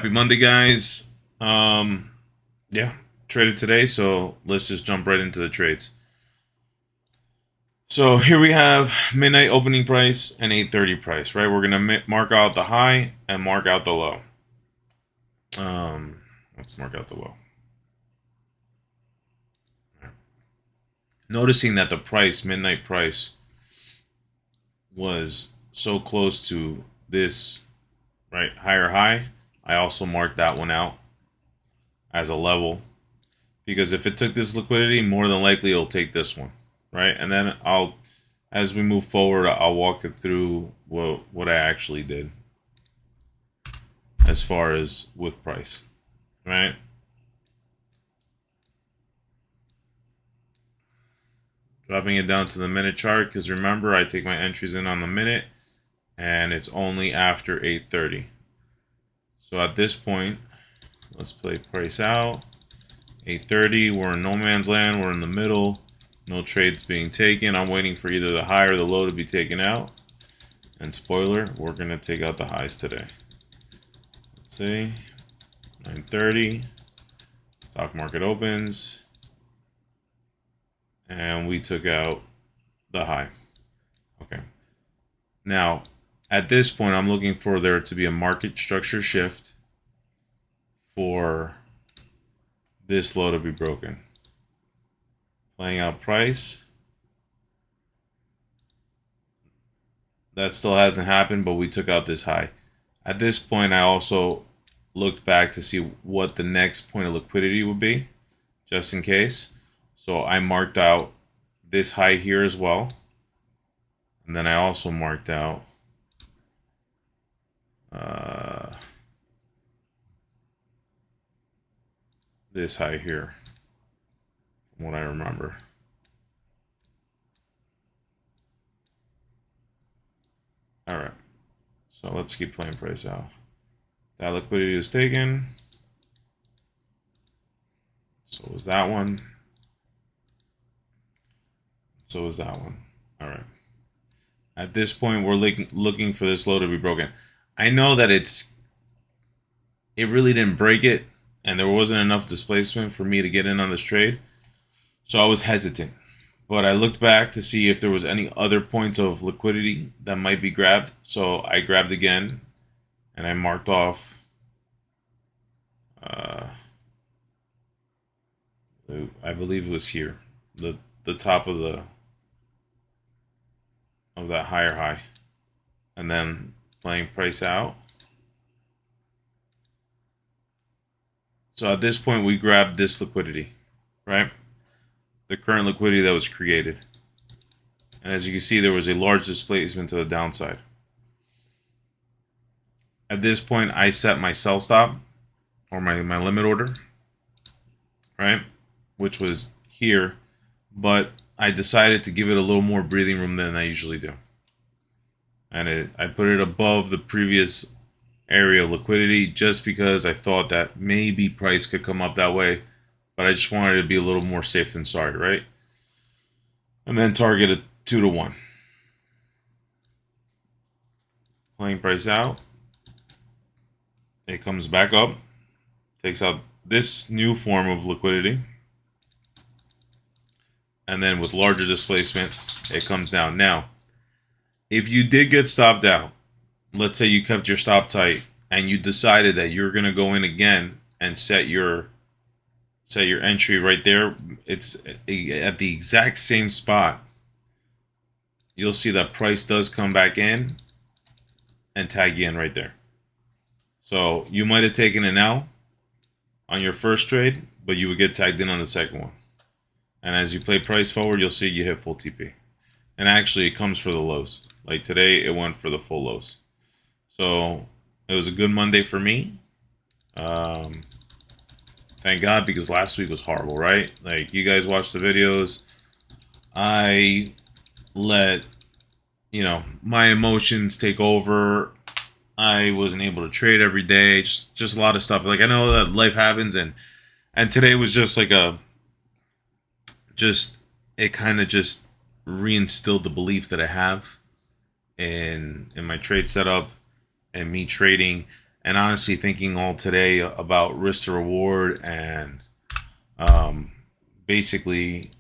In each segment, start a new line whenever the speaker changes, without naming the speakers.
Happy Monday, guys. Yeah, traded today, so let's just jump right into the trades. So here we have midnight opening price and 8:30 price, right? We're gonna mark out the high and mark out the low. Let's mark out the low. Noticing that the price, midnight price, was so close to this, right, higher high, I also marked that one out as a level, because if it took this liquidity, more than likely it'll take this one, right? And then as we move forward, I'll walk it through what I actually did as far as with price, right? Dropping it down to the minute chart, because remember, I take my entries in on the minute, and it's only after 8:30. So at this point, let's play price out. 8:30, we're in no man's land. We're in the middle. No trades being taken. I'm waiting for either the high or the low to be taken out. And spoiler, we're going to take out the highs today. Let's see. 9:30. Stock market opens. And we took out the high. Okay. Now, at this point, I'm looking for there to be a market structure shift for this low to be broken. Playing out price. That still hasn't happened, but we took out this high. At this point, I also looked back to see what the next point of liquidity would be, just in case. So I marked out this high here as well. And then I also marked out this high here, from what I remember. All right, so let's keep playing price out. That liquidity was taken. So was that one. So was that one. All right. At this point, we're looking for this low to be broken. I know that it really didn't break it, and there wasn't enough displacement for me to get in on this trade. So I was hesitant. But I looked back to see if there was any other points of liquidity that might be grabbed. So I grabbed again, and I marked off I believe it was here, the top of that higher high, and then playing price out. So at this point, we grabbed this liquidity, right? The current liquidity that was created. And as you can see, there was a large displacement to the downside. At this point, I set my sell stop, or my limit order, right? Which was here, but I decided to give it a little more breathing room than I usually do. And I put it above the previous area of liquidity just because I thought that maybe price could come up that way, but I just wanted to be a little more safe than sorry, right? And then target a 2 to 1. Playing price out. It comes back up, takes out this new form of liquidity, and then with larger displacement, it comes down. Now, if you did get stopped out, let's say you kept your stop tight and you decided that you're going to go in again and set your entry right there, it's at the exact same spot. You'll see that price does come back in and tag you in right there. So you might have taken an L on your first trade, but you would get tagged in on the second one. And as you play price forward, you'll see you hit full TP. And actually, it comes for the lows. Like today, it went for the full lows. So it was a good Monday for me. Thank God, because last week was horrible, right? Like, you guys watched the videos. I let, my emotions take over. I wasn't able to trade every day. Just a lot of stuff. Like, I know that life happens, and today was just like it kind of just reinstilled the belief that I have in my trade setup and me trading. and honestly thinking all today about risk to reward and um, basically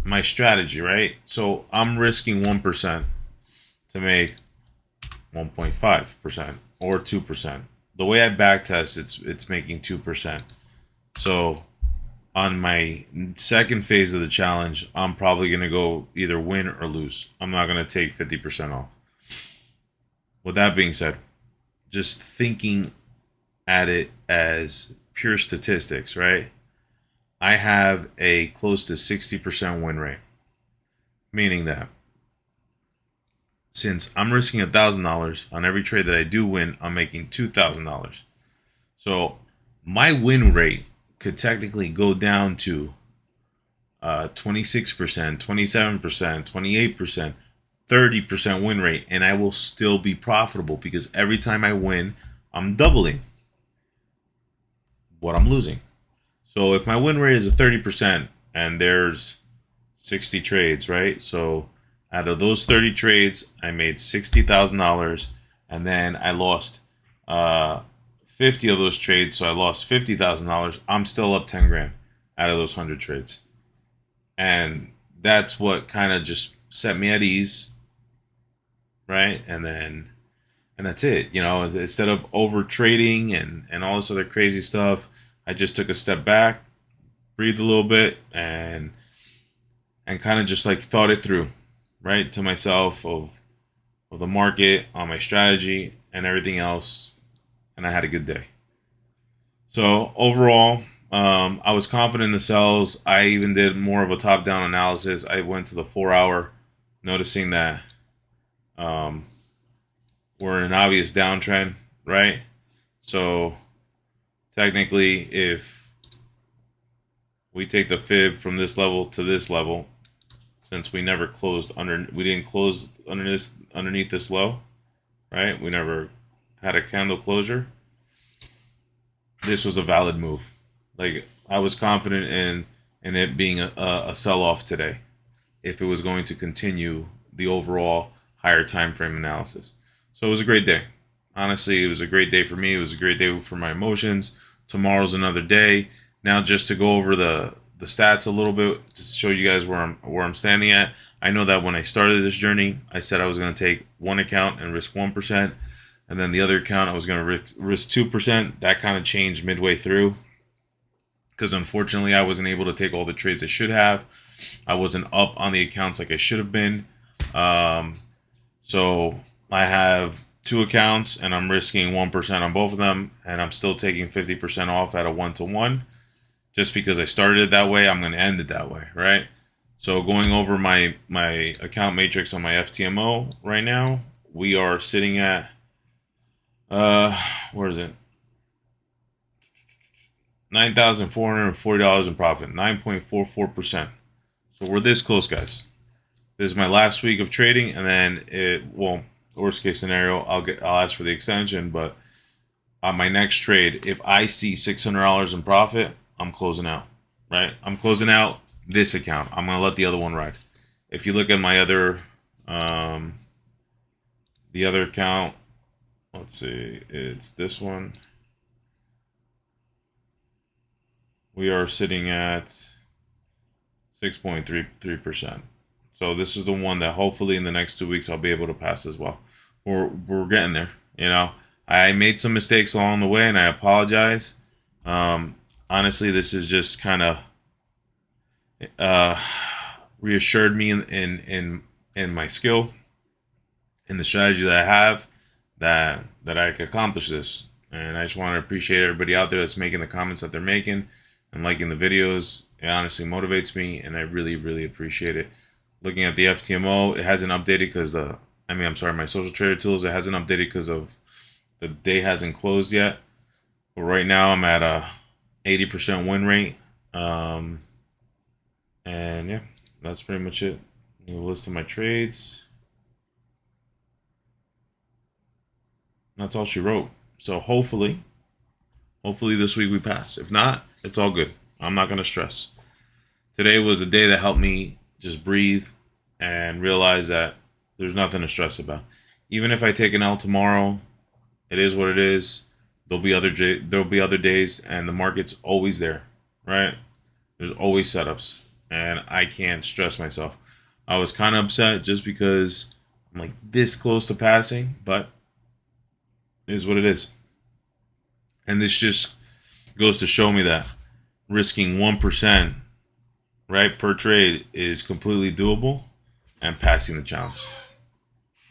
my strategy, right? So I'm risking 1% to make 1.5% or 2%. The way I backtest, it's making 2%. So on my second phase of the challenge, I'm probably going to go either win or lose. I'm not going to take 50% off. With that being said, just thinking at it as pure statistics, right? I have a close to 60% win rate, meaning that since I'm risking $1,000 on every trade that I do win, I'm making $2,000. So my win rate could technically go down to 26%, 27%, 28%, 30% win rate, and I will still be profitable because every time I win, I'm doubling what I'm losing. So if my win rate is a 30% and there's 60 trades, right? So out of those 30 trades, I made $60,000, and then I lost 50 of those trades, so I lost $50,000. I'm still up 10 grand out of those 100 trades. And that's what kind of just set me at ease, right? And that's it. You know, instead of over trading and all this other crazy stuff, I just took a step back, breathed a little bit, and kind of just like thought it through, right, to myself of the market, on my strategy, and everything else, and I had a good day. So overall, I was confident in the sells. I even did more of a top-down analysis. I went to the 4-hour, noticing that we're in an obvious downtrend, right? So technically, if we take the fib from this level to this level, since we never closed we didn't close underneath this low, right? We never had a candle closure. This was a valid move. Like, I was confident in it being a sell-off today if it was going to continue the overall higher time frame analysis. So it was a great day. Honestly, it was a great day for me. It was a great day for my emotions. Tomorrow's another day. Now, just to go over the stats a little bit to show you guys where I'm standing at. I know that when I started this journey, I said I was going to take one account and risk 1%, and then the other account I was going to risk 2%. That kind of changed midway through because unfortunately I wasn't able to take all the trades I should have. I wasn't up on the accounts like I should have been. So I have two accounts and I'm risking 1% on both of them, and I'm still taking 50% off at a 1-to-1. Just because I started it that way, I'm going to end it that way, right? So going over my account matrix on my FTMO right now, we are sitting at where is it? $9,440 in profit, 9.44%. So we're this close, guys. This is my last week of trading, and then worst case scenario, I'll ask for the extension, but on my next trade, if I see $600 in profit, I'm closing out, right? I'm closing out this account. I'm going to let the other one ride. If you look at my other, the other account, let's see, it's this one. We are sitting at 6.33%. So this is the one that hopefully in the next 2 weeks I'll be able to pass as well. We're getting there, you know. I made some mistakes along the way, and I apologize. Honestly, this is just kind of reassured me in my skill, in the strategy that I have, that I can accomplish this. And I just want to appreciate everybody out there that's making the comments that they're making and liking the videos. It honestly motivates me, and I really, really appreciate it. Looking at the FTMO, it hasn't updated because my social trader tools, it hasn't updated because of the day hasn't closed yet. But right now I'm at a 80% win rate. And yeah, that's pretty much it. The list of my trades. That's all she wrote. So hopefully this week we pass. If not, it's all good. I'm not going to stress. Today was a day that helped me just breathe and realize that there's nothing to stress about. Even if I take an L tomorrow, It is what it is. There'll be other days, and the market's always there, right? There's always setups, and I can't stress myself. I was kind of upset just because I'm like this close to passing, but it is what it is. And this just goes to show me that risking 1%, right, per trade is completely doable and passing the challenge.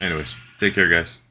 Anyways, take care, guys.